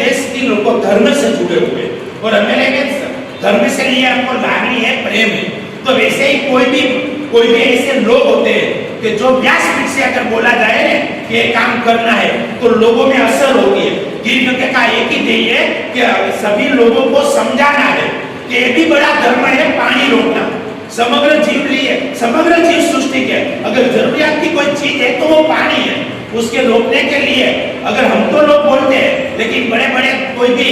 देश के लोग धर्म से जुड़े हुए और हमें धर्म से लिए हमको लागनी है, प्रेम है। तो वैसे ही कोई भी ऐसे लोग होते हैं कि जो व्यासपीठ से अगर बोला जाए कि ये काम करना है तो लोगों में असर होती है। गिरगिट का एक ही ध्येय है कि सभी लोगों को समझाना है कि ये भी बड़ा धर्म है पानी रोकना। समग्र जीव लिए, समग्र जीव सृष्टि के अगर जरूरियात की कोई चीज है तो वो पानी है। उसके रोकने के लिए अगर हम तो लोग बोलते हैं, लेकिन बड़े बड़े कोई भी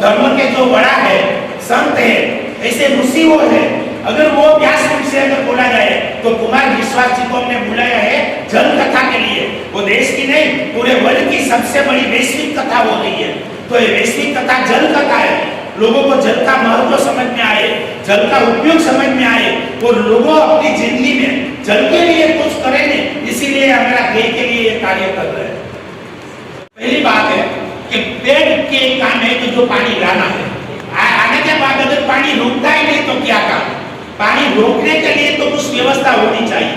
धर्म के जो बड़ा है, संत है, ऐसे ऋषि वो है, अगर वो व्यासपीठ से अगर बोला जाए तो कुमार विश्वास जी को हमने बुलाया है जल कथा के लिए। वो देश की नहीं, पूरे वर्ल्ड की सबसे बड़ी वैश्विक कथा हो रही है। तो ये वैश्विक कथा जल कथा है। लोगों को जल का महत्व समझ में आए, जल का उपयोग समझ में आए और लोगों अपनी जिंदगी में जल के लिए कुछ करें, इसीलिए हमारा ध्येय के लिए ये कार्य कर रहे हैं। पहली बात है कि पेड़ के काम है कि जो पानी लाना है, आने के बाद अगर पानी रुकता ही नहीं तो क्या काम? पानी रोकने के लिए तो कुछ व्यवस्था होनी चाहिए।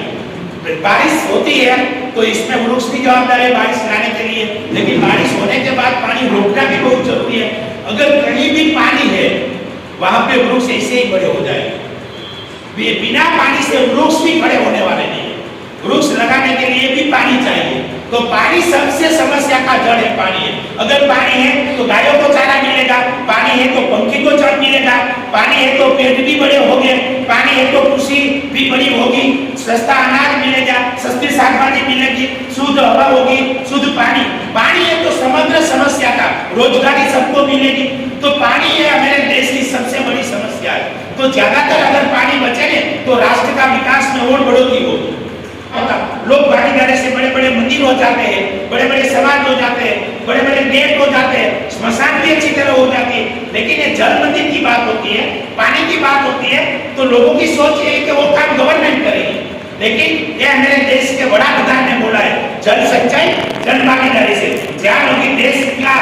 बारिश होती है तो इसमें वृक्ष भी जवाबदार है बारिश लाने के लिए, लेकिन बारिश होने के बाद पानी रोकना भी बहुत जरूरी है। अगर कहीं भी पानी है वहां पे वृक्ष ऐसे ही बड़े हो जाएंगे। बिना पानी से वृक्ष भी बड़े होने वाले नहीं है। वृक्ष लगाने के लिए भी पानी चाहिए। तो पानी सबसे समस्या का जड़ है, पानी है। अगर पानी है तो गायों को चारा मिलेगा, पानी है तो पंखी को जड़ मिलेगा, पानी है तो पेड़ भी बड़े होंगे, पानी है तो कृषि भी बड़ी होगी, सस्ता अनाज मिलेगा, सस्ती शाकभाजी मिलेगी, शुद्ध हवा होगी, शुद्ध पानी। पानी है तो समग्र समस्या का रोजगारी सबको मिलेगी। तो पानी है हमारे देश की सबसे बड़ी समस्या है। तो ज्यादातर अगर पानी बचे तो राष्ट्र का विकास में और बढ़ोतरी होगी। लोग गाड़ी गाड़ी से बड़े बड़े मंदिर हो जाते हैं, बड़े बड़े समाज हो जाते हैं, बड़े बड़े गेट हो जाते हैं, स्मशान भी अच्छी तरह हो जाती है। लेकिन ये जल मंदिर की बात होती है, पानी की बात होती है, तो लोगों की सोच ये है कि वो काम गवर्नमेंट करेगी। लेकिन ये हमारे देश के बड़ा प्रधान ने बोला है, जल सच्चाई जन भागीदारी से ज्ञान होगी, देश का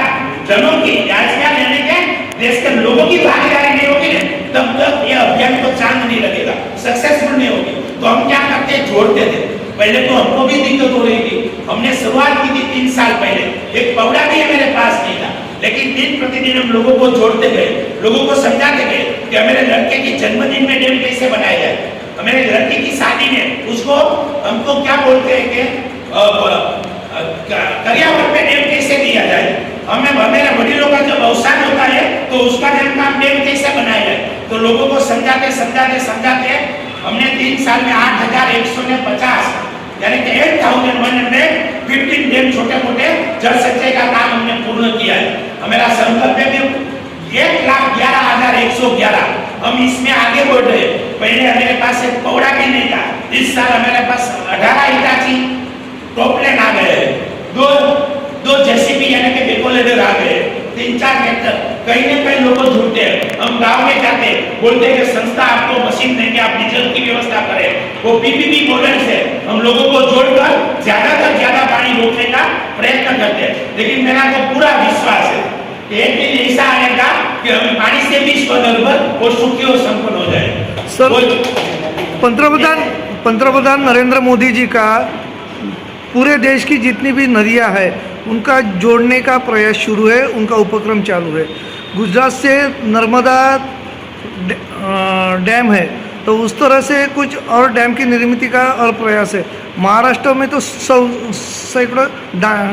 जनों की ज्ञान लेने के देश के लोगों की भागीदारी नहीं होगी तब तक ये अभियान को चांद नहीं लगेगा, सक्सेसफुल नहीं होगी। तो हम क्या करते हैं, जोड़ते थे। पहले तो हमको भी दिक्कत हो रही थी, हमने शुरुआत की थी 3 साल पहले, एक पौड़ा भी मेरे पास नहीं था, लेकिन दिन प्रतिदिन हम लोगों को जोड़ते गए, लोगों को समझाते गए कि मेरे लड़के की जन्मदिन में डैम कैसे बनाया जाए, मेरे लड़की की शादी में उसको हमको क्या बोलते हैं कि करियावर पे डैम कैसे दिया जाए, हमें मेरे वडीलों का जब अवसान होता है तो उसका नाम डैम कैसे बनाया जाए। तो लोगों को समझाते हमने 3 साल में 8,150 यानी कि 8,115 डैम छोटे मोटे जल संचय का काम हमने पूर्ण किया है। हमारा संकल्प है 1,11,111। हम इसमें आगे बढ़ रहे। पहले हमारे पास एक पौड़ा भी नहीं था, इस साल हमारे पास 18 हिटाची टॉपलेन आ गए, दो जेसीबी यानी कि बेकोलेडर आ गए, 3-4 ट्रैक्टर। कहीं न कहीं लोग झूठते हैं। हम गांव में जाते बोलते हैं कि संस्था आपको मशीन देंगे, आप डीजल की व्यवस्था करें। वो पीपीपी मॉडल से हम लोगों को जोड़कर ज्यादा से ज्यादा पानी रोकने का प्रयत्न करते हैं। लेकिन मेरा को पूरा विश्वास है कि एक दिन ऐसा आएगा कि हम पानी से भी स्वनिर्भर और सुखी और संपन्न हो जाए। सर, पंतप्रधान नरेंद्र मोदी जी का पूरे देश की जितनी भी नदियां हैं उनका जोड़ने का प्रयास शुरू है, उनका उपक्रम चालू है। गुजरात से नर्मदा डैम है तो उस तरह से कुछ और डैम की निर्मित का और प्रयास है। महाराष्ट्र में तो सैकड़ों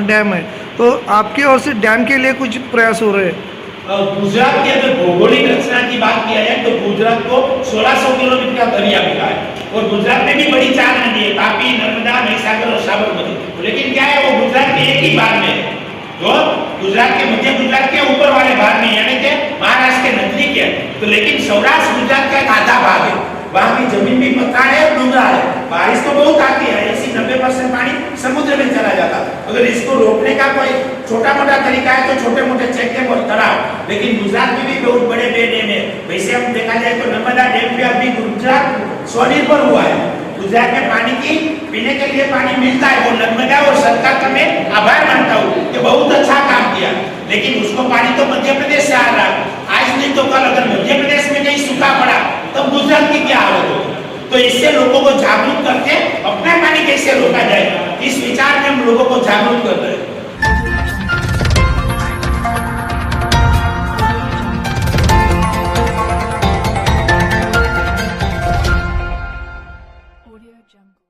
डैम है, तो आपके ओर से डैम के लिए कुछ प्रयास हो रहे हैं? गुजरात की अगर भौगोलिक रचना की बात किया जाए तो गुजरात को 1600 किलोमीटर का दरिया मिला है और गुजरात में भी बड़ी 4 नदी है, तापी, नर्मदा, महिसागर और साबरमती। लेकिन क्या है, वो गुजरात के एक ही भाग में, तो गुजरात के मध्य गुजरात के ऊपर वाले भाग में यानी कि महाराष्ट्र के नजदीक है। तो लेकिन सौराष्ट्र गुजरात का एक आधा भाग है, वहां की जमीन भी पत्थर है और डूंगरा है। बारिश तो बहुत आती है, 80-90% पानी समुद्र में चला जाता है। अगर इसको रोकने का कोई छोटा मोटा तरीका है तो छोटे मोटे चेक डैम और तालाब। लेकिन गुजरात में भी बहुत बड़े डैम है। वैसे हम देखा जाए तो नर्मदा डैम पे अभी गुजरात स्वनिर्भर हुआ है। गुजरात में पानी की पीने के लिए पानी मिलता है। वो नर्मदा और सरकार का मैं आभार मानता हूँ कि बहुत अच्छा काम किया। लेकिन उसको पानी तो मध्य प्रदेश से आ रहा है। आज नहीं तो कल अगर मध्य प्रदेश में कहीं सूखा पड़ा तब गुजरात की क्या हालत होगी। तो इससे लोगों को जागरूक करके अपना पानी कैसे रोका जाए, इस विचार में हम लोगों को जागरूक कर रहे हैं। jungle.